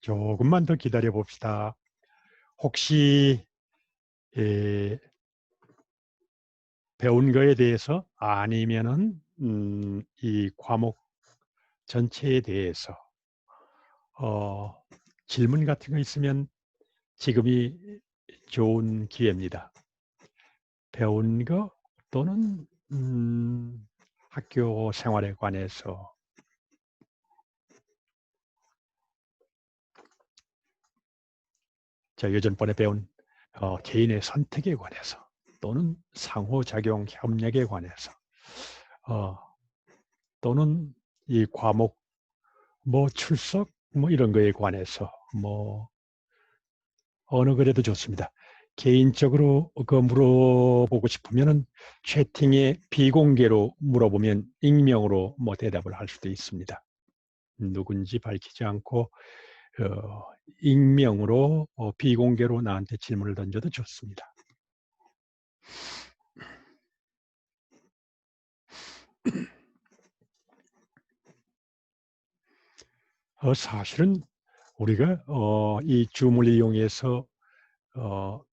조금만 더 기다려 봅시다. 혹시 배운 거에 대해서 아니면은 이 과목 전체에 대해서 질문 같은 거 있으면 지금이 좋은 기회입니다. 배운 거 또는 학교 생활에 관해서 예전번에 배운 개인의 선택에 관해서 또는 상호작용 협력에 관해서 또는 이 과목 출석 이런 거에 관해서 어느 거라도 좋습니다. 개인적으로 물어보고 싶으면은 채팅에 비공개로 물어보면 익명으로 대답을 할 수도 있습니다. 누군지 밝히지 않고 익명으로 비공개로 나한테 질문을 던져도 좋습니다. 사실은 우리가 이 줌을 이용해서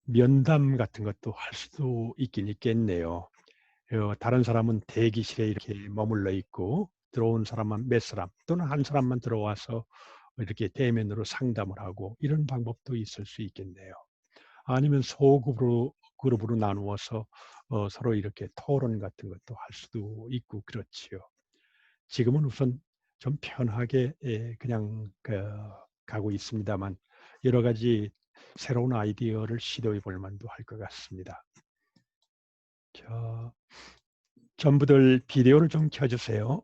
면담 같은 것도 할 수도 있긴 있겠네요. 다른 사람은 대기실에 이렇게 머물러 있고 들어온 사람만 몇 사람 또는 한 사람만 들어와서 이렇게 대면으로 상담을 하고 이런 방법도 있을 수 있겠네요. 아니면 그룹으로 나누어서 서로 이렇게 토론 같은 것도 할 수도 있고 그렇지요. 지금은 우선 좀 편하게 그냥 가고 있습니다만 여러 가지 새로운 아이디어를 시도해 볼 만도 할 것 같습니다. 전부들 비디오를 좀 켜주세요.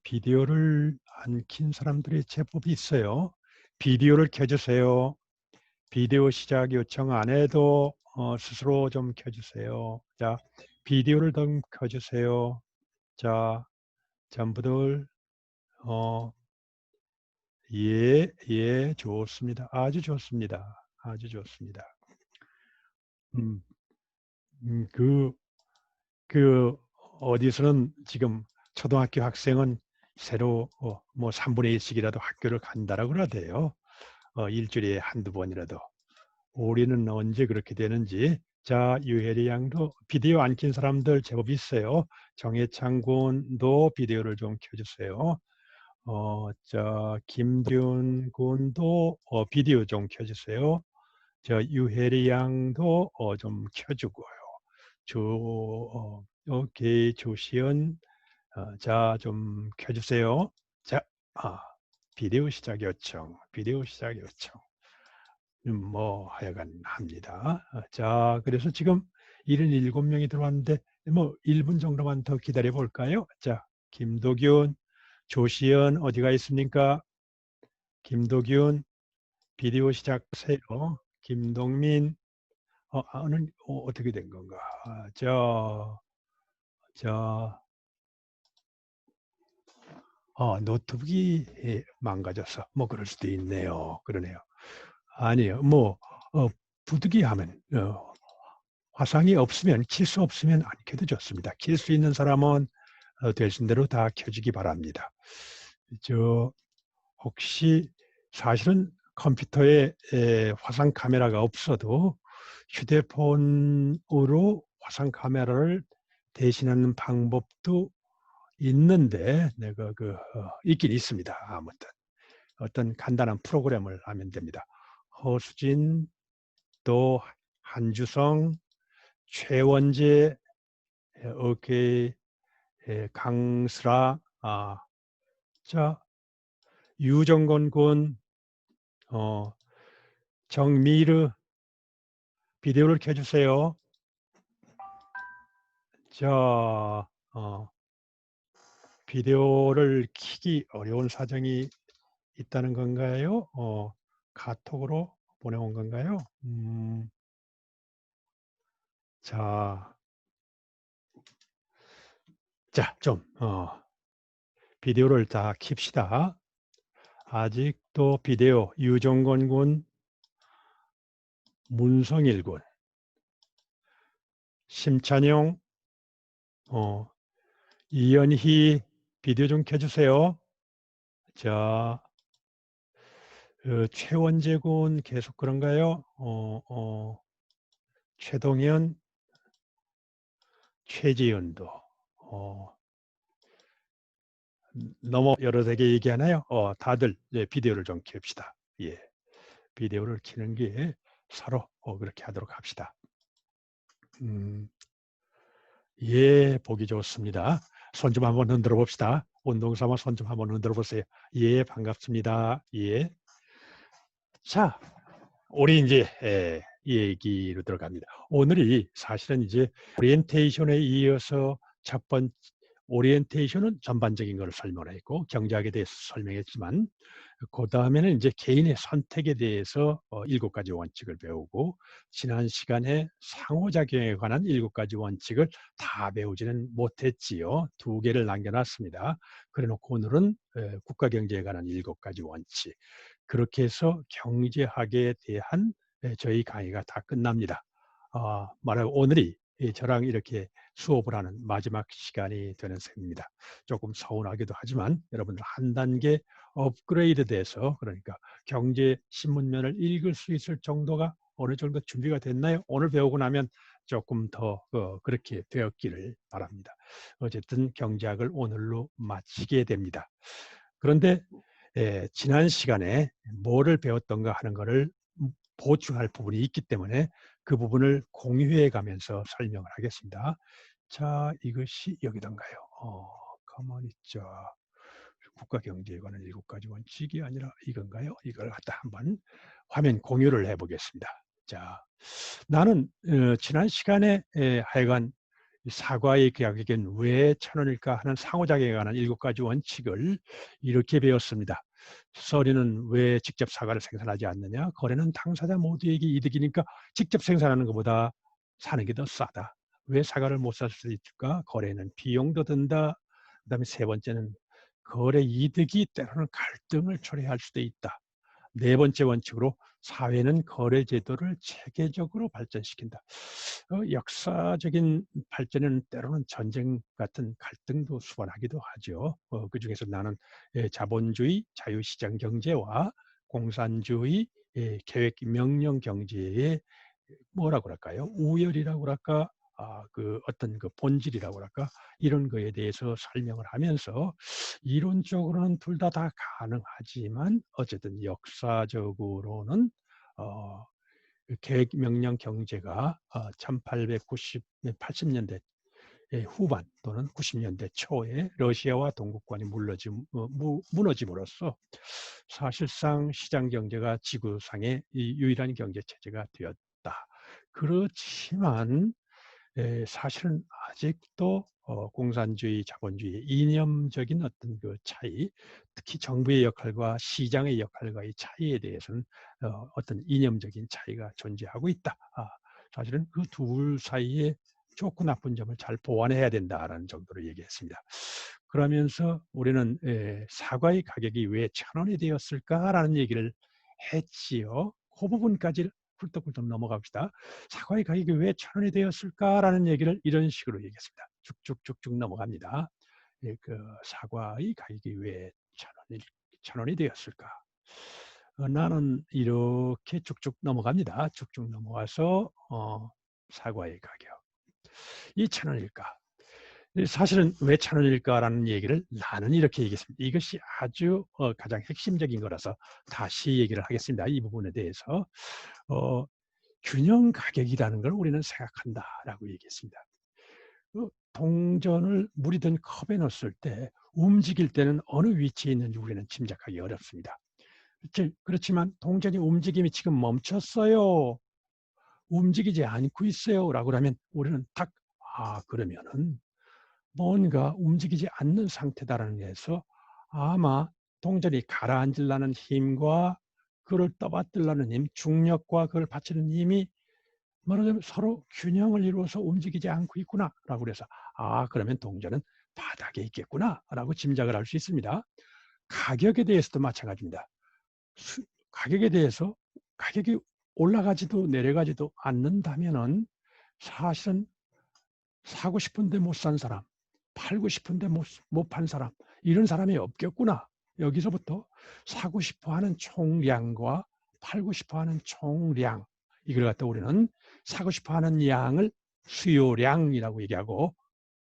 비디오를 안 킨 사람들이 제법 있어요. 비디오를 켜주세요. 비디오 시작 요청 안 해도 스스로 좀 켜주세요. 비디오를 좀 켜주세요. 전부들 예, 좋습니다. 아주 좋습니다. 아주 좋습니다. 음, 어디서는 지금 초등학교 학생은 새로 3분의 1씩이라도 학교를 간다라고 그러대요. 일주일에 한두 번이라도. 올해는 언제 그렇게 되는지. 유혜리 양도 비디오 안 킨 사람들 제법 있어요. 정혜창 군도 비디오를 좀 켜주세요. 김준 군도 비디오 좀 켜주세요. 유혜리 양도 좀 켜주고요. 오케이, 조시연. 좀 켜주세요. 비디오 시작 요청, 비디오 시작 요청. 하여간 합니다. 그래서 지금 77명이 들어왔는데 1분 정도만 더 기다려 볼까요? 김도균, 조시연 어디가 있습니까? 김도균, 비디오 시작하세요. 김동민, 어떻게 된 건가? 노트북이 망가져서 그럴 수도 있네요. 그러네요. 아니요. 부득이하면 화상이 없으면 킬 수 없으면 안 켜도 좋습니다. 킬 수 있는 사람은 되신 대로 다 켜주기 바랍니다. 혹시 사실은 컴퓨터에 화상 카메라가 없어도 휴대폰으로 화상 카메라를 대신하는 방법도 있는데 내가 있긴 있습니다. 아무튼 어떤 간단한 프로그램을 하면 됩니다. 허수진, 또 한주성, 최원재, 오케이, 강슬아, 유정건 군, 정미르, 비디오를 켜주세요. 비디오를 켜기 어려운 사정이 있다는 건가요? 카톡으로 보내온 건가요? 좀 비디오를 다 킵시다. 아직도 비디오 유정건 군, 문성일 군, 심찬용, 이연희 비디오 좀 켜주세요. 자, 최원재 군 계속 그런가요? 최동현, 최지은도 너무 여러 세계 얘기하나요? 다들 비디오를 좀 켭시다. 예, 비디오를 켜는 게 서로 그렇게 하도록 합시다. 음, 예, 보기 좋습니다. 손 좀 한번 흔들어 봅시다. 운동 삼아 손 좀 한번 흔들어 보세요. 예, 반갑습니다. 예. 자, 우리 이제 얘기로 들어갑니다. 오늘이 사실은 이제 오리엔테이션에 이어서 첫 번째 오리엔테이션은 전반적인 걸 설명했고 경제학에 대해서 설명했지만 그 다음에는 이제 개인의 선택에 대해서 7가지 원칙을 배우고 지난 시간에 상호작용에 관한 7가지 원칙을 다 배우지는 못했지요. 2개를 남겨놨습니다. 그래놓고 오늘은 국가경제에 관한 7가지 원칙 그렇게 해서 경제학에 대한 저희 강의가 다 끝납니다. 말하고 오늘이 저랑 이렇게 수업을 하는 마지막 시간이 되는 셈입니다. 조금 서운하기도 하지만 여러분들 한 단계 업그레이드 돼서 그러니까 경제 신문면을 읽을 수 있을 정도가 어느 정도 준비가 됐나요? 오늘 배우고 나면 조금 더 그렇게 되었기를 바랍니다. 어쨌든 경제학을 오늘로 마치게 됩니다. 그런데 지난 시간에 뭐를 배웠던가 하는 것을 보충할 부분이 있기 때문에 그 부분을 공유해 가면서 설명을 하겠습니다. 자, 이것이 여기던가요? 가만히 있자. 국가경제에 관한 7가지 원칙이 아니라 이건가요? 이걸 갖다 한번 화면 공유를 해보겠습니다. 자, 나는 지난 시간에 하여간 사과의 가격은 왜 1,000원일까 하는 상호작용에 관한 7가지 원칙을 이렇게 배웠습니다. 서리는 왜 직접 사과를 생산하지 않느냐? 거래는 당사자 모두에게 이득이니까 직접 생산하는 것보다 사는 게 더 싸다. 왜 사과를 못 살 수 있을까? 거래는 비용도 든다. 그다음에 세 번째는 거래 이득이 때로는 갈등을 초래할 수도 있다. 네 번째 원칙으로 사회는 거래 제도를 체계적으로 발전시킨다. 역사적인 발전은 때로는 전쟁 같은 갈등도 수반하기도 하죠. 그중에서 나는 자본주의, 자유시장 경제와 공산주의, 계획 명령 경제의 뭐라고 할까요? 우열이라고 할까? 그 어떤 그 본질이라고 할까? 이런 거에 대해서 설명을 하면서 이론적으로는 둘 다 가능하지만 어쨌든 역사적으로는 어, 계획 명령 경제가 1890, 80년대 후반 또는 90년대 초에 러시아와 동국관이 무너짐으로써 사실상 시장 경제가 지구상의 유일한 경제 체제가 되었다. 그렇지만 사실은 아직도 공산주의, 자본주의 이념적인 어떤 그 차이, 특히 정부의 역할과 시장의 역할과의 차이에 대해서는 어떤 이념적인 차이가 존재하고 있다. 사실은 그 둘 사이에 좋고 나쁜 점을 잘 보완해야 된다라는 정도로 얘기했습니다. 그러면서 우리는 사과의 가격이 왜 1,000원이 되었을까라는 얘기를 했지요. 그 부분까지 훌떡훌떡 넘어갑시다. 사과의 가격이 왜 1,000원이 되었을까라는 얘기를 이런 식으로 얘기했습니다. 쭉쭉쭉쭉 넘어갑니다. 그 사과의 가격이 왜 1,000원이 되었을까? 나는 이렇게 쭉쭉 넘어갑니다. 쭉쭉 넘어가서 사과의 가격. 이 1,000원일까? 사실은 왜 1,000원일까라는 얘기를 나는 이렇게 얘기했습니다. 이것이 아주 가장 핵심적인 거라서 다시 얘기를 하겠습니다. 이 부분에 대해서 균형 가격이라는 걸 우리는 생각한다라고 얘기했습니다. 동전을 물이 든 컵에 넣었을 때 움직일 때는 어느 위치에 있는지 우리는 짐작하기 어렵습니다. 그렇지만 동전이 움직임이 지금 멈췄어요. 움직이지 않고 있어요. 라고 하면 우리는 딱, 그러면은 뭔가 움직이지 않는 상태다라는 데서 아마 동전이 가라앉으려는 힘과 그를 떠받들려는 힘, 중력과 그걸 받치는 힘이 말하자면 서로 균형을 이루어서 움직이지 않고 있구나라고 그래서 그러면 동전은 바닥에 있겠구나라고 짐작을 할 수 있습니다. 가격에 대해서도 마찬가지입니다. 가격에 대해서 가격이 올라가지도 내려가지도 않는다면은 사실은 사고 싶은데 못 산 사람, 팔고 싶은데 못 판 사람, 이런 사람이 없겠구나. 여기서부터 사고 싶어 하는 총량과 팔고 싶어 하는 총량, 이걸 갖다 우리는 사고 싶어 하는 양을 수요량이라고 얘기하고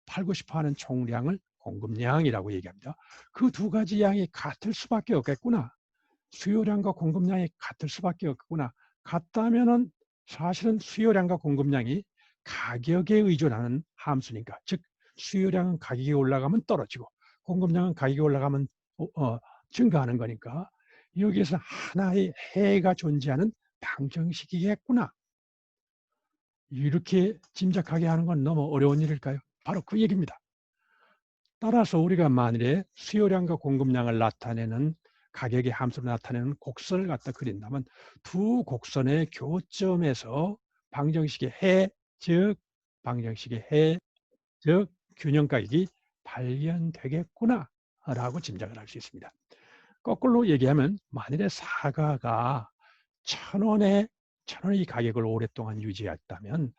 팔고 싶어 하는 총량을 공급량이라고 얘기합니다. 그 두 가지 양이 같을 수밖에 없겠구나. 수요량과 공급량이 같을 수밖에 없구나. 같다면은 사실은 수요량과 공급량이 가격에 의존하는 함수니까, 즉 수요량은 가격이 올라가면 떨어지고 공급량은 가격이 올라가면 증가하는 거니까 여기에서 하나의 해가 존재하는 방정식이겠구나. 이렇게 짐작하게 하는 건 너무 어려운 일일까요? 바로 그 얘기입니다. 따라서 우리가 만일에 수요량과 공급량을 나타내는 가격의 함수로 나타내는 곡선을 갖다 그린다면 두 곡선의 교점에서 방정식의 해, 즉 방정식의 해, 즉 균형 가격이 발견되겠구나 라고 짐작을 할 수 있습니다. 거꾸로 얘기하면 만일에 사과가 1,000원의 가격을 오랫동안 유지했다면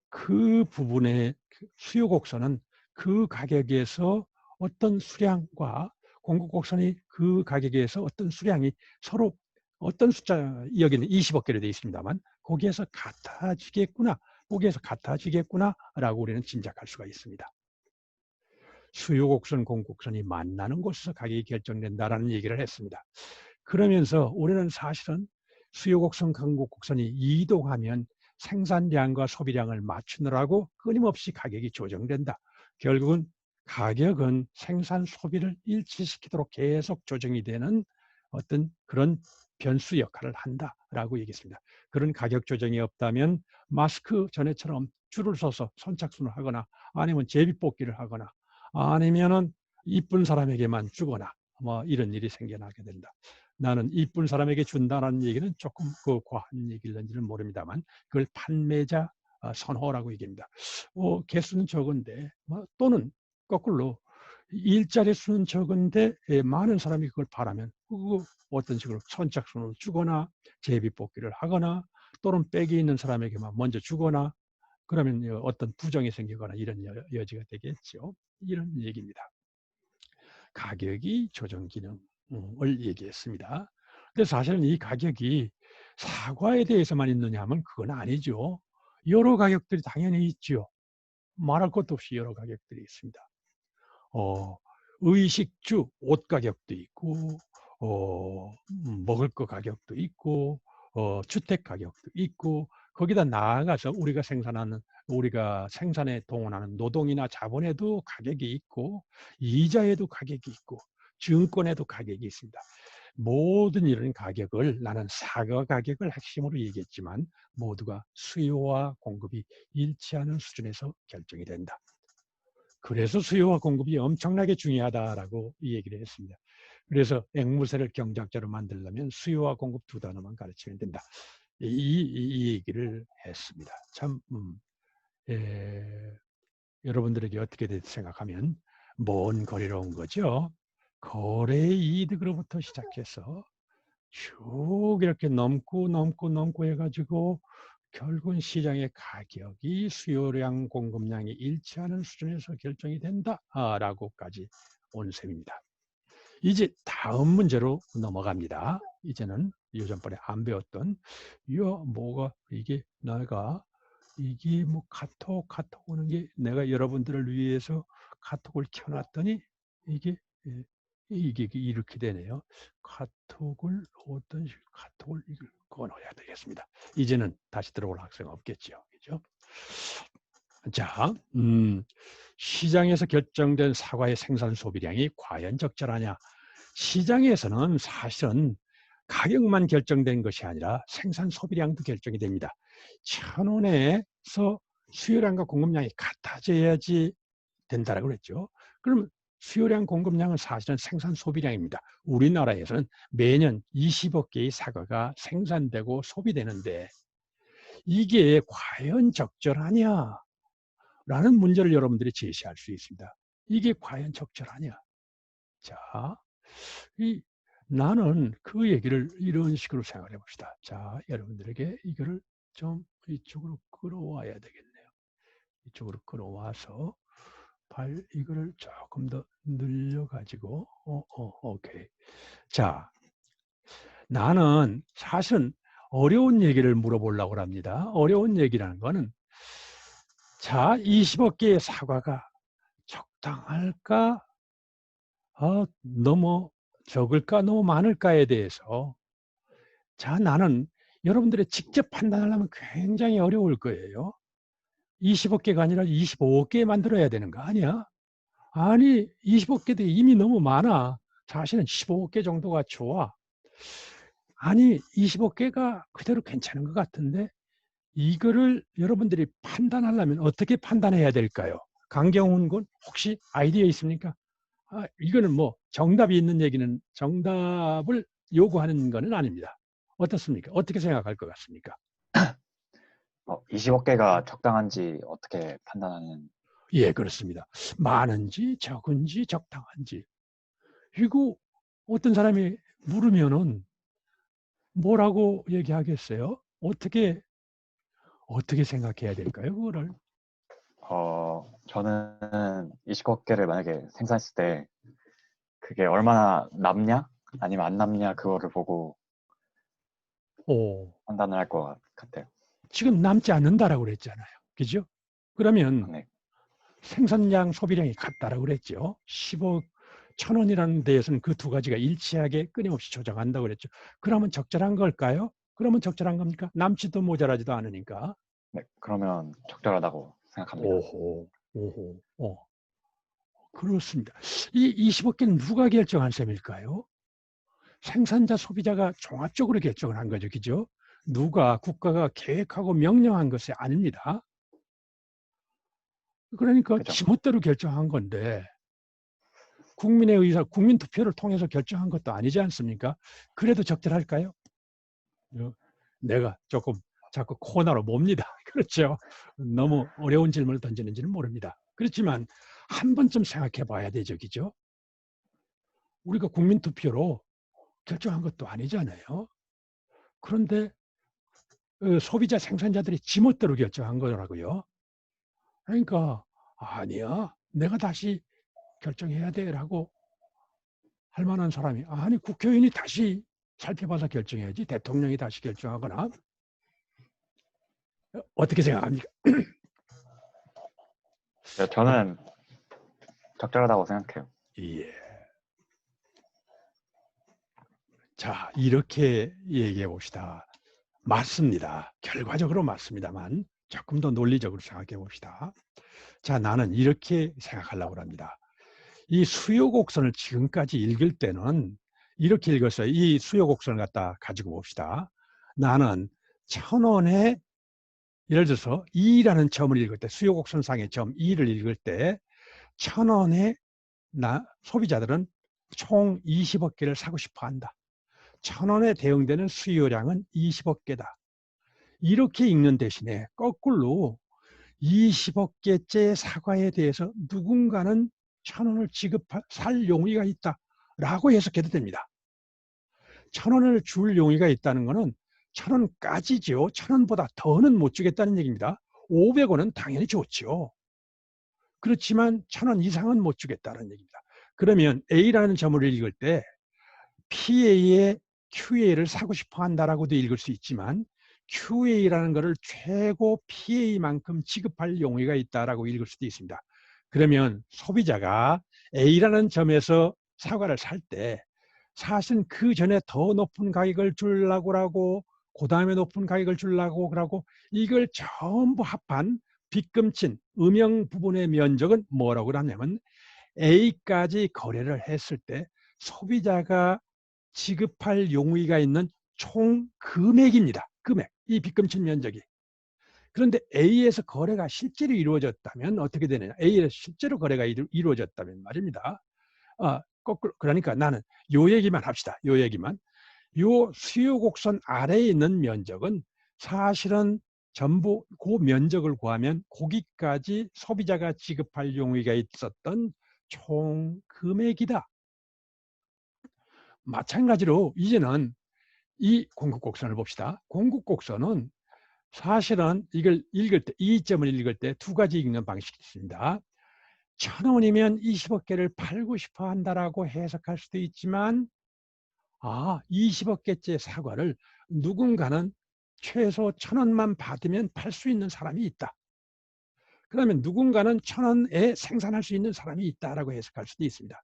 그 부분의 수요 곡선은 그 가격에서 어떤 수량과 공급 곡선이 그 가격에서 어떤 수량이 서로 어떤 숫자, 여기는 20억개로 되어 있습니다만 거기에서 같아지겠구나 라고 우리는 짐작할 수가 있습니다. 수요 곡선, 공급 곡선이 만나는 곳에서 가격이 결정된다라는 얘기를 했습니다. 그러면서 우리는 사실은 수요 곡선, 공급 곡선이 이동하면 생산량과 소비량을 맞추느라고 끊임없이 가격이 조정된다. 결국은 가격은 생산 소비를 일치시키도록 계속 조정이 되는 어떤 그런 변수 역할을 한다라고 얘기했습니다. 그런 가격 조정이 없다면 마스크 전에처럼 줄을 서서 선착순을 하거나 아니면 제비뽑기를 하거나 아니면은 이쁜 사람에게만 주거나 뭐 이런 일이 생겨나게 된다. 나는 이쁜 사람에게 준다는 얘기는 조금 그 과한 얘기일는지는 모릅니다만 그걸 판매자 선호라고 얘기합니다. 개수는 적은데 또는 거꾸로 일자리 수는 적은데 많은 사람이 그걸 바라면 그거 어떤 식으로 선착순을 주거나 제비뽑기를 하거나 또는 빽이 있는 사람에게만 먼저 주거나 그러면 어떤 부정이 생기거나 이런 여지가 되겠죠. 이런 얘기입니다. 가격이 조정 기능을 얘기했습니다. 근데 사실은 이 가격이 사과에 대해서만 있느냐 하면 그건 아니죠. 여러 가격들이 당연히 있죠. 말할 것도 없이 여러 가격들이 있습니다. 의식주, 옷 가격도 있고, 먹을 거 가격도 있고, 주택 가격도 있고, 거기다 나아가서 우리가 생산에 동원하는 노동이나 자본에도 가격이 있고, 이자에도 가격이 있고, 증권에도 가격이 있습니다. 모든 이런 가격을 나는 사과 가격을 핵심으로 얘기했지만 모두가 수요와 공급이 일치하는 수준에서 결정이 된다. 그래서 수요와 공급이 엄청나게 중요하다라고 이 얘기를 했습니다. 그래서 앵무새를 경작자로 만들려면 수요와 공급 두 단어만 가르치면 된다. 이 얘기를 했습니다. 참 여러분들에게 어떻게 생각하면 먼 거리로 온 거죠. 거래의 이득으로부터 시작해서 쭉 이렇게 넘고 해가지고 결국은 시장의 가격이 수요량, 공급량이 일치하는 수준에서 결정이 된다라고까지 온 셈입니다. 이제 다음 문제로 넘어갑니다. 이제는 요전번에 안 배웠던 이게 뭐 카톡 오는 게 내가 여러분들을 위해서 카톡을 켜놨더니 이게 예, 이게 이렇게 되네요. 카톡을 꺼놓아야 되겠습니다. 이제는 다시 들어올 학생 없겠죠. 그죠? 자, 시장에서 결정된 사과의 생산 소비량이 과연 적절하냐? 시장에서는 사실은 가격만 결정된 것이 아니라 생산 소비량도 결정이 됩니다. 1,000원에서 수요량과 공급량이 같아져야지 된다라고 그랬죠. 그러면 수요량 공급량은 사실은 생산 소비량입니다. 우리나라에서는 매년 20억 개의 사과가 생산되고 소비되는데 이게 과연 적절하냐? 라는 문제를 여러분들이 제시할 수 있습니다. 이게 과연 적절하냐? 자, 나는 그 얘기를 이런 식으로 생각해 봅시다. 자, 여러분들에게 이거를 좀 이쪽으로 끌어와야 되겠네요. 이쪽으로 끌어와서 8 이거를 조금 더 늘려가지고 오케이. 자, 나는 사실은 어려운 얘기를 물어보려고 합니다. 어려운 얘기라는 거는 자, 20억 개의 사과가 적당할까? 너무 적을까? 너무 많을까에 대해서 자, 나는 여러분들의 직접 판단하려면 굉장히 어려울 거예요. 20억 개가 아니라 25억 개 만들어야 되는 거 아니야? 아니, 20억 개도 이미 너무 많아. 사실은 15억 개 정도가 좋아. 아니, 20억 개가 그대로 괜찮은 것 같은데 이거를 여러분들이 판단하려면 어떻게 판단해야 될까요? 강경훈 군 혹시 아이디어 있습니까? 이거는 뭐 정답이 있는 얘기는 정답을 요구하는 거는 아닙니다. 어떻습니까? 어떻게 생각할 것 같습니까? 20억 개가 적당한지 어떻게 판단하는? 예, 그렇습니다. 많은지 적은지 적당한지. 이거 어떤 사람이 물으면은 뭐라고 얘기하겠어요? 어떻게 생각해야 될까요? 그거를. 저는 20억 개를 만약에 생산했을 때 그게 얼마나 남냐? 아니면 안 남냐? 그거를 보고 오, 판단을 할 것 같아요. 지금 남지 않는다라고 그랬잖아요. 그죠? 그러면 네, 생산량, 소비량이 같다라고 그랬죠. 10억 1,000원이라는 데에서는 그 두 가지가 일치하게 끊임없이 조정한다고 그랬죠. 그러면 적절한 걸까요? 그러면 적절한 겁니까? 남지도 모자라지도 않으니까. 네, 그러면 적절하다고 생각합니다. 오호, 오호, 그렇습니다. 이 20억 개는 누가 결정한 셈일까요? 생산자, 소비자가 종합적으로 결정을 한 거죠. 그죠? 국가가 계획하고 명령한 것이 아닙니다. 그러니까 그죠? 지멋대로 결정한 건데 국민의 의사, 국민 투표를 통해서 결정한 것도 아니지 않습니까? 그래도 적절할까요? 내가 조금 자꾸 코너로 몹니다. 그렇죠? 너무 어려운 질문을 던지는지는 모릅니다. 그렇지만 한 번쯤 생각해 봐야 되죠. 그죠? 우리가 국민 투표로 결정한 것도 아니잖아요. 그런데 소비자 생산자들이 지멋대로 결정한 거라고요. 그러니까 아니야. 내가 다시 결정해야 돼라고 할 만한 사람이 아니 국회의원이 다시 살펴봐서 결정해야지 대통령이 다시 결정하거나 어떻게 생각합니까? 네, 저는 적절하다고 생각해요. 예. 자, 이렇게 얘기해 봅시다. 맞습니다. 결과적으로 맞습니다만 조금 더 논리적으로 생각해 봅시다. 자, 나는 이렇게 생각하려고 합니다. 이 수요 곡선을 지금까지 읽을 때는 이렇게 읽었어요. 이 수요 곡선을 갖다 가지고 봅시다. 나는 1,000원에 예를 들어서 2라는 점을 읽을 때 수요 곡선상의 점 2를 읽을 때 1,000원에 소비자들은 총 20억 개를 사고 싶어 한다. 1,000원에 대응되는 수요량은 20억 개다. 이렇게 읽는 대신에 거꾸로 20억 개째 사과에 대해서 누군가는 1,000원을 살 용의가 있다라고 해석해도 됩니다. 1,000원을 줄 용의가 있다는 것은 1,000원까지죠. 1,000원보다 더는 못 주겠다는 얘기입니다. 500원은 당연히 좋죠. 그렇지만 1,000원 이상은 못 주겠다는 얘기입니다. 그러면 A라는 점을 읽을 때 PA의 QA를 사고 싶어 한다라고도 읽을 수 있지만 QA라는 것을 최고 PA만큼 지급할 용의가 있다라고 읽을 수도 있습니다. 그러면 소비자가 A라는 점에서 사과를 살 때 사실은 그 전에 더 높은 가격을 주려고 하고 그 다음에 높은 가격을 주려고 하고 이걸 전부 합한 빗금친 음영 부분의 면적은 뭐라고 하냐면 A까지 거래를 했을 때 소비자가 지급할 용의가 있는 총 금액입니다. 금액, 이 빗금친 면적이. 그런데 A에서 거래가 실제로 이루어졌다면 어떻게 되느냐? A에서 실제로 거래가 이루어졌다면 말입니다. 거꾸로 그러니까 나는 요 얘기만 합시다. 요 얘기만. 요 수요 곡선 아래에 있는 면적은 사실은 전부 그 면적을 구하면 거기까지 소비자가 지급할 용의가 있었던 총 금액이다. 마찬가지로 이제는 이 공급곡선을 봅시다. 공급곡선은 사실은 이걸 읽을 때, 이 점을 읽을 때 두 가지 읽는 방식이 있습니다. 1,000원이면 20억 개를 팔고 싶어 한다라고 해석할 수도 있지만 20억 개째 사과를 누군가는 최소 1,000원만 받으면 팔 수 있는 사람이 있다. 그러면 누군가는 1,000원에 생산할 수 있는 사람이 있다라고 해석할 수도 있습니다.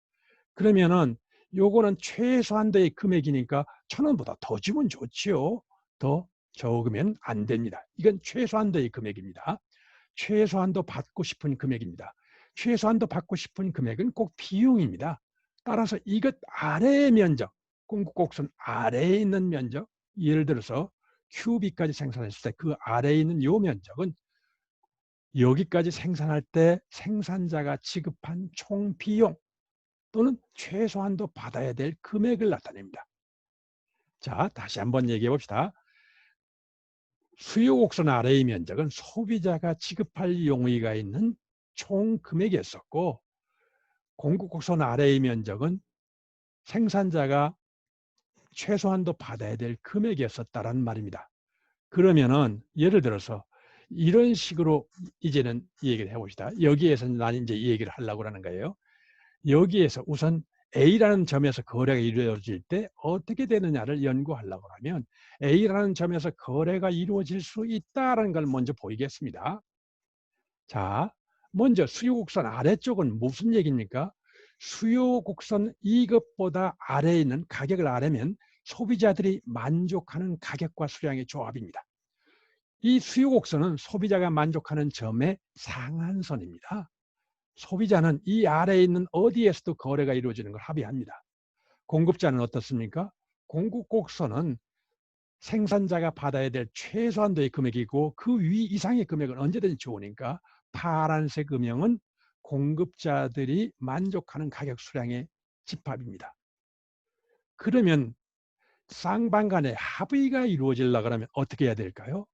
그러면은 요거는 최소한도의 금액이니까 1,000원보다 더 주면 좋지요. 더 적으면 안 됩니다. 이건 최소한도의 금액입니다. 최소한도 받고 싶은 금액입니다. 최소한도 받고 싶은 금액은 꼭 비용입니다. 따라서 이것 아래의 면적, 공급곡선 아래에 있는 면적, 예를 들어서 큐비까지 생산했을 때 그 아래에 있는 요 면적은 여기까지 생산할 때 생산자가 지급한 총 비용 또는 최소한도 받아야 될 금액을 나타냅니다. 자, 다시 한번 얘기해 봅시다. 수요 곡선 아래의 면적은 소비자가 지급할 용의가 있는 총 금액이었었고, 공급 곡선 아래의 면적은 생산자가 최소한도 받아야 될 금액이었었다는 말입니다. 그러면은 예를 들어서 이런 식으로 이제는 얘기를 해봅시다. 여기에서 난 이제 이 얘기를 하려고 하는 거예요. 여기에서 우선 A라는 점에서 거래가 이루어질 때 어떻게 되느냐를 연구하려고 하면 A라는 점에서 거래가 이루어질 수 있다는 걸 먼저 보이겠습니다. 자, 먼저 수요곡선 아래쪽은 무슨 얘기입니까? 수요곡선 2급보다 아래에 있는 가격을 아래면 소비자들이 만족하는 가격과 수량의 조합입니다. 이 수요곡선은 소비자가 만족하는 점의 상한선입니다. 소비자는 이 아래에 있는 어디에서도 거래가 이루어지는 걸 합의합니다. 공급자는 어떻습니까? 공급곡선은 생산자가 받아야 될 최소한도의 금액이고 그 위 이상의 금액은 언제든지 좋으니까 파란색 음영은 공급자들이 만족하는 가격 수량의 집합입니다. 그러면 쌍방 간의 합의가 이루어지려고 하면 어떻게 해야 될까요?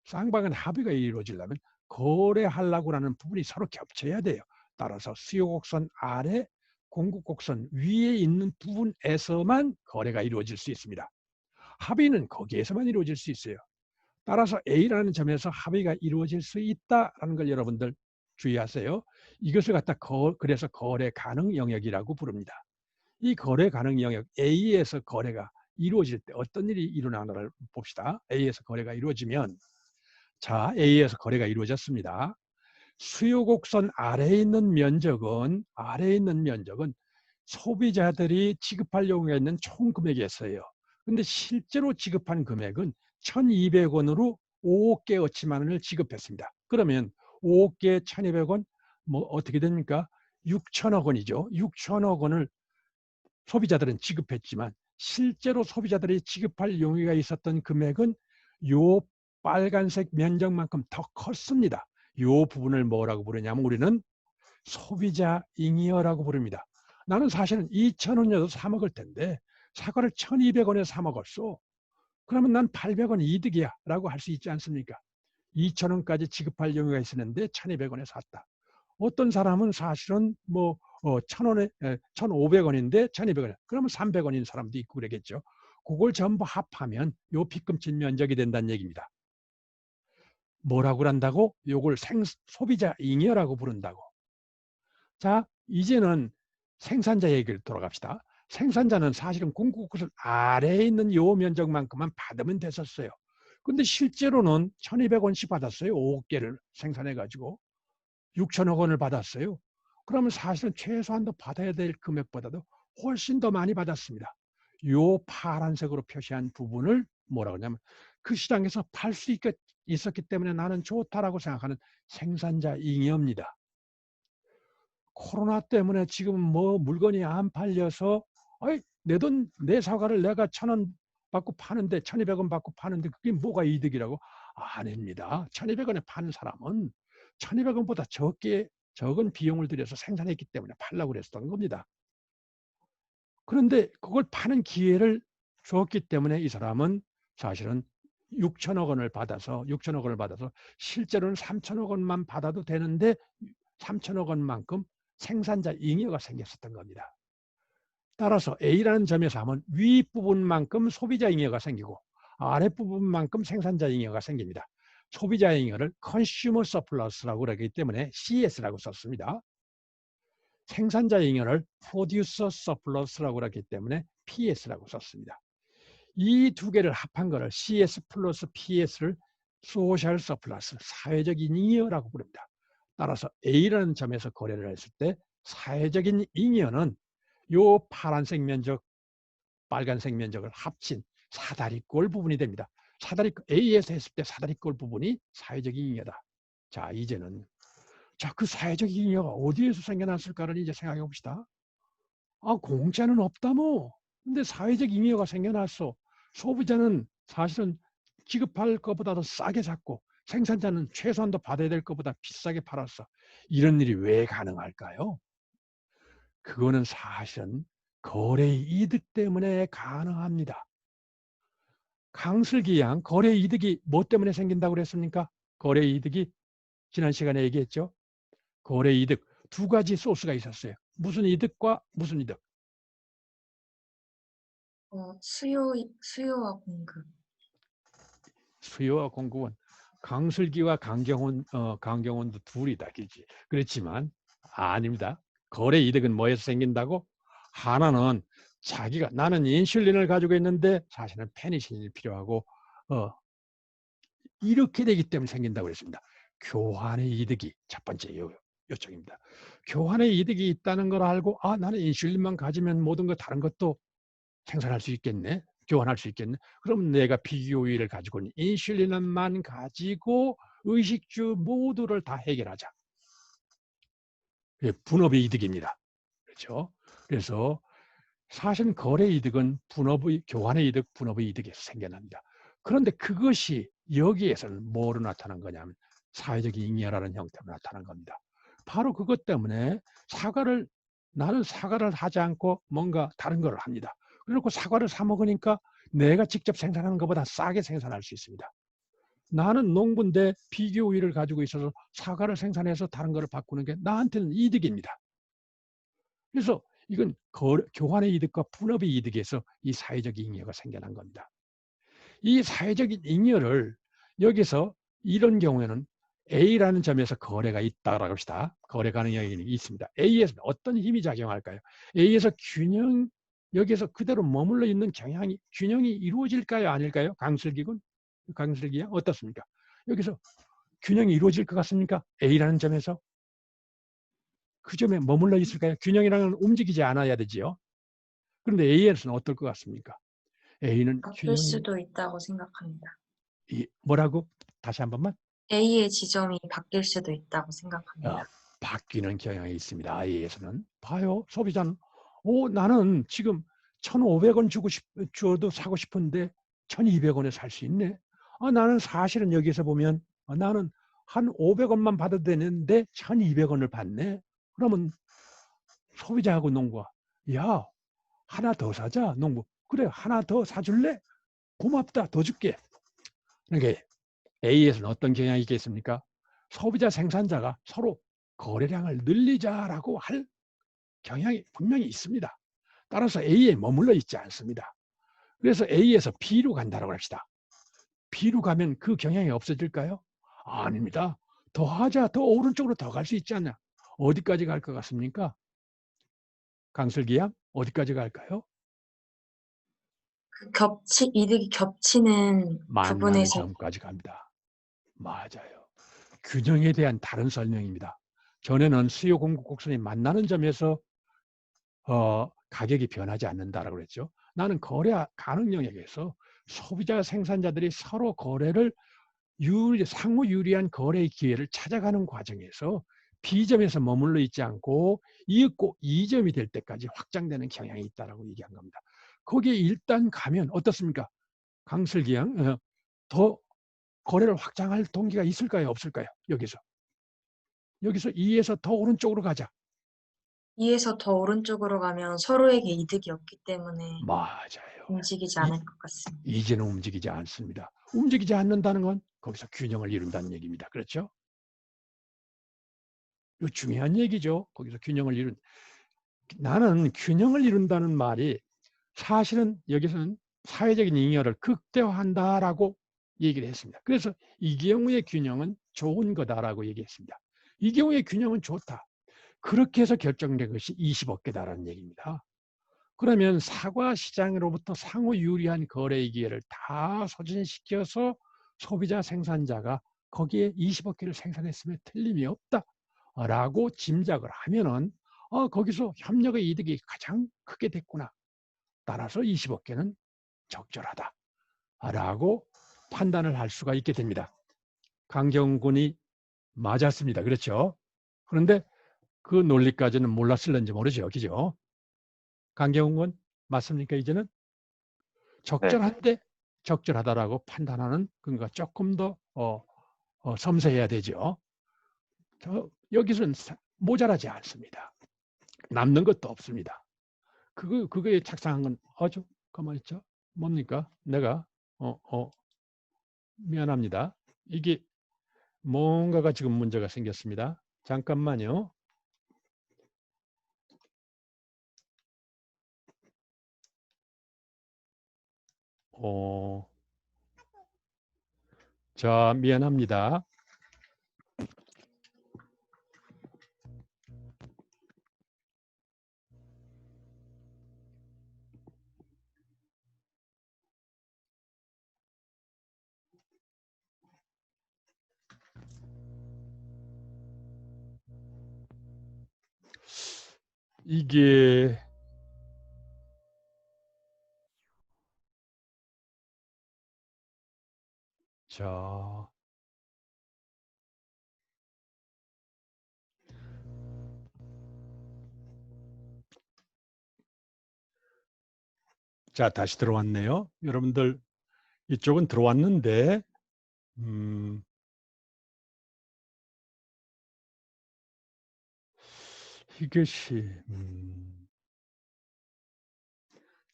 쌍방 간의 합의가 이루어지려면 거래하려고 하는 부분이 서로 겹쳐야 돼요. 따라서 수요곡선 아래 공급곡선 위에 있는 부분에서만 거래가 이루어질 수 있습니다. 합의는 거기에서만 이루어질 수 있어요. 따라서 A라는 점에서 합의가 이루어질 수 있다는 걸 여러분들 주의하세요. 이것을 그래서 거래 가능 영역이라고 부릅니다. 이 거래 가능 영역 A에서 거래가 이루어질 때 어떤 일이 일어나는가를 봅시다. A에서 거래가 이루어지면 자, A에서 거래가 이루어졌습니다. 수요곡선 아래에 있는 면적은 소비자들이 지급할 용의가 있는 총 금액이었어요. 근데 실제로 지급한 금액은 1,200원으로 5억 개어치만 원을 지급했습니다. 그러면 5억 개에 1,200원 뭐 어떻게 됩니까? 6천억 원이죠. 6천억 원을 소비자들은 지급했지만 실제로 소비자들이 지급할 용의가 있었던 금액은 요 빨간색 면적만큼 더 컸습니다. 요 부분을 뭐라고 부르냐면 우리는 소비자 잉여라고 부릅니다. 나는 사실은 2,000원이어도 사 먹을 텐데 사과를 1,200원에 사 먹었어. 그러면 난 800원 이득이야 라고 할 수 있지 않습니까? 2,000원까지 지급할 용의가 있었는데 1,200원에 샀다. 어떤 사람은 사실은 뭐 1,000원에 1,500원인데 1,200원. 그러면 300원인 사람도 있고 그러겠죠. 그걸 전부 합하면 요 피금친 면적이 된다는 얘기입니다. 뭐라고 한다고? 요걸 소비자 잉여라고 부른다고. 자, 이제는 생산자 얘기를 돌아갑시다. 생산자는 사실은 공급국을 아래에 있는 요 면적만큼만 받으면 됐었어요. 근데 실제로는 1,200원씩 받았어요. 5억 개를 생산해가지고. 6천억 원을 받았어요. 그러면 사실은 최소한도 받아야 될 금액보다도 훨씬 더 많이 받았습니다. 요 파란색으로 표시한 부분을 뭐라고 하냐면 그 시장에서 팔 수 있었기 때문에 나는 좋다라고 생각하는 생산자 잉여입니다. 코로나 때문에 지금 뭐 물건이 안 팔려서 내 돈, 내 사과를 내가 1,000원 받고 파는데 1,200원 받고 파는데 그게 뭐가 이득이라고? 아닙니다. 1,200원에 파는 사람은 1,200원보다 적은 비용을 들여서 생산했기 때문에 팔려고 그랬던 겁니다. 그런데 그걸 파는 기회를 줬기 때문에 이 사람은 사실은 6천억 원을 받아서 실제로는 3천억 원만 받아도 되는데 3천억 원만큼 생산자 잉여가 생겼었던 겁니다. 따라서 A라는 점에서 하면 윗부분만큼 소비자 잉여가 생기고 아랫부분만큼 생산자 잉여가 생깁니다. 소비자 잉여를 컨슈머 서플러스라고 그러기 때문에 CS라고 썼습니다. 생산자의 잉여를 producer surplus라고 그랬기 때문에 PS라고 썼습니다. 이 두 개를 합한 거를 CS 플러스 PS를 소셜 서플러스, 사회적인 잉여라고 부릅니다. 따라서 A라는 점에서 거래를 했을 때 사회적인 잉여는 요 파란색 면적, 빨간색 면적을 합친 사다리꼴 부분이 됩니다. A에서 했을 때 사다리꼴 부분이 사회적인 잉여다. 자, 이제는 그 사회적인 잉여가 어디에서 생겨났을까를 이제 생각해 봅시다. 공짜는 없다 뭐. 근데 사회적 잉여가 생겨났어. 소비자는 사실은 지급할 것보다 더 싸게 샀고 생산자는 최소한도 받아야 될 것보다 비싸게 팔았어. 이런 일이 왜 가능할까요? 그거는 사실은 거래의 이득 때문에 가능합니다. 강슬기 양, 거래 이득이 뭐 때문에 생긴다고 그랬습니까? 거래 이득이 지난 시간에 얘기했죠. 거래 이득 두 가지 소스가 있었어요. 무슨 이득과 무슨 이득? 수요와 공급. 수요와 공급은 강슬기와 강경원도 둘이다, 그렇지? 그렇지만 아닙니다. 거래 이득은 뭐에서 생긴다고? 하나는 자기가 나는 인슐린을 가지고 있는데 사실은 페니실린이 필요하고 이렇게 되기 때문에 생긴다고 그랬습니다. 교환의 이득이 첫 번째 요청입니다. 교환의 이득이 있다는 걸 알고 나는 인슐린만 가지면 모든 것 다른 것도 생산할 수 있겠네. 교환할 수 있겠네. 그럼 내가 피규어위를 가지고 있는 인슐린만 가지고 의식주 모두를 다 해결하자. 분업의 이득입니다. 그렇죠? 그래서 사실 거래 이득은 교환의 이득, 분업의 이득에서 생겨납니다. 그런데 그것이 여기에서는 뭐로 나타난 거냐면 사회적 잉여라는 형태로 나타난 겁니다. 바로 그것 때문에 나는 사과를 하지 않고 뭔가 다른 걸 합니다. 그리고 사과를 사 먹으니까 내가 직접 생산하는 것보다 싸게 생산할 수 있습니다. 나는 농부인데 비교우위를 가지고 있어서 사과를 생산해서 다른 거를 바꾸는 게 나한테는 이득입니다. 그래서 이건 교환의 이득과 분업의 이득에서 이 사회적 잉여가 생겨난 겁니다. 이 사회적인 잉여를 여기서 이런 경우에는 A라는 점에서 거래가 있다라고 합시다. 거래 가능성이 있습니다. A에서 어떤 힘이 작용할까요? A에서 여기서 그대로 머물러 있는 균형이 이루어질까요? 아닐까요? 강슬기야 어떻습니까? 여기서 균형이 이루어질 것 같습니까? A라는 점에서 그 점에 머물러 있을까요? 균형이랑은 움직이지 않아야 되지요. 그런데 A에서는 어떨 것 같습니까? A는 바뀔 수도 있다고 생각합니다. 뭐라고? 다시 한 번만. A의 지점이 바뀔 수도 있다고 생각합니다. 바뀌는 경향이 있습니다. A에서는. 봐요. 소비자는 나는 지금 1,500원 줘도 사고 싶은데 1,200원에 살 수 있네. 나는 사실은 여기서 보면 나는 한 500원만 받아도 되는데 1,200원을 받네. 그러면 소비자하고 농부가 야, 하나 더 사자. 농부. 그래, 하나 더 사줄래? 고맙다. 더 줄게. 그러니까 A에서는 어떤 경향이 있겠습니까? 소비자 생산자가 서로 거래량을 늘리자라고 할 경향이 분명히 있습니다. 따라서 A에 머물러 있지 않습니다. 그래서 A에서 B로 간다고 합시다. B로 가면 그 경향이 없어질까요? 아닙니다. 더 하자. 더 오른쪽으로 더 갈 수 있지 않냐. 어디까지 갈 것 같습니까? 강슬기야, 어디까지 갈까요? 이득이 겹치는 만나는 부분에서 점까지 갑니다. 맞아요. 균형에 대한 다른 설명입니다. 전에는 수요 공급 곡선이 만나는 점에서 가격이 변하지 않는다라고 그랬죠. 나는 거래 가능 영역에서 소비자 생산자들이 서로 거래를 상호 유리한 거래의 기회를 찾아가는 과정에서 B점에서 머물러 있지 않고 이윽고 E점이 될 때까지 확장되는 경향이 있다라고 얘기한 겁니다. 거기에 일단 가면 어떻습니까? 강슬기양 더 거래를 확장할 동기가 있을까요? 없을까요? 여기서 E에서 더 오른쪽으로 가자. E에서 더 오른쪽으로 가면 서로에게 이득이 없기 때문에 맞아요. 움직이지 않을 것 같습니다. 이제는 움직이지 않습니다. 움직이지 않는다는 건 거기서 균형을 이룬다는 얘기입니다. 그렇죠? 이거 중요한 얘기죠. 거기서 나는 균형을 이룬다는 말이 사실은 여기서는 사회적인 잉여를 극대화한다라고 얘기를 했습니다. 그래서 이 경우의 균형은 좋은 거다라고 얘기했습니다. 이 경우의 균형은 좋다. 그렇게 해서 결정된 것이 20억 개다라는 얘기입니다. 그러면 사과 시장으로부터 상호 유리한 거래 기회를 다 소진시켜서 소비자 생산자가 거기에 20억 개를 생산했으면 틀림이 없다라고 짐작을 하면은 거기서 협력의 이득이 가장 크게 됐구나. 따라서 20억 개는 적절하다라고 판단을 할 수가 있게 됩니다. 강경군이 맞았습니다. 그렇죠? 그런데 그 논리까지는 몰랐을는지 모르죠. 그죠? 강경군 맞습니까? 이제는 네. 적절한데 적절하다라고 판단하는 근거가 조금 더 섬세해야 되죠. 여기서는 모자라지 않습니다. 남는 것도 없습니다. 그거에 착상한 건 가만 있죠. 뭡니까? 내가 미안합니다. 이게 뭔가가 지금 문제가 생겼습니다. 잠깐만요. 자, 미안합니다. 이게 자, 다시 들어왔네요. 여러분들 이쪽은 들어왔는데 이것이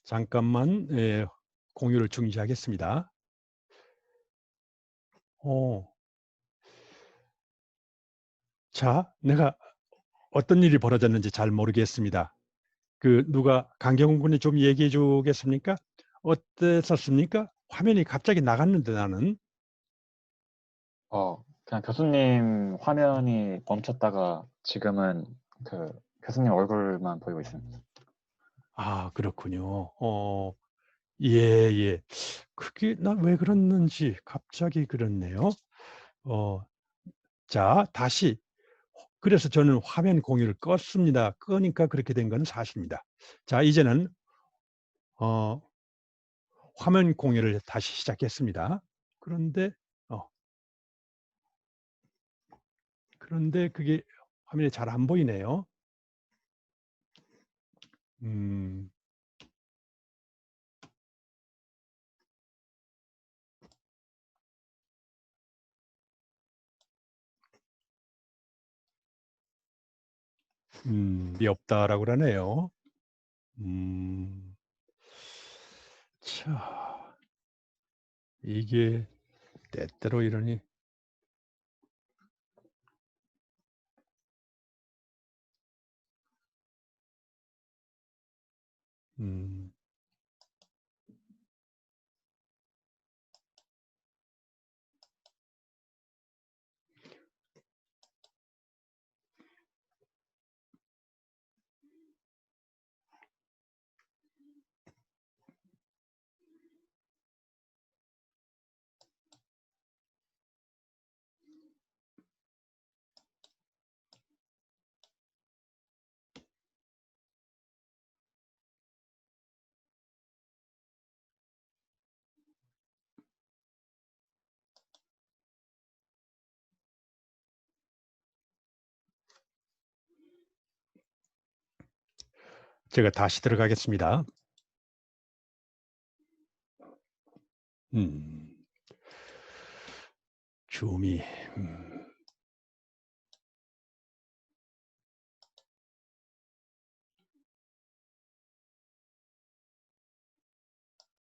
잠깐만 공유를 중지하겠습니다. 자, 내가 어떤 일이 벌어졌는지 잘 모르겠습니다. 누가 강경훈 군이 좀 얘기해 주겠습니까? 어땠었습니까? 화면이 갑자기 나갔는데 나는. 그냥 교수님 화면이 멈췄다가 지금은 그 교수님 얼굴만 보이고 있습니다. 아, 그렇군요. 예. 그게 나 왜 그랬는지 갑자기 그렇네요. 자, 다시. 그래서 저는 화면 공유를 껐습니다. 끄니까 그렇게 된 건 사실입니다. 자, 이제는 화면 공유를 다시 시작했습니다. 그런데 그게 화면에 잘 안 보이네요. 없다라고 그러네요. 자, 이게 때때로 이러니. 제가 다시 들어가겠습니다. 줌이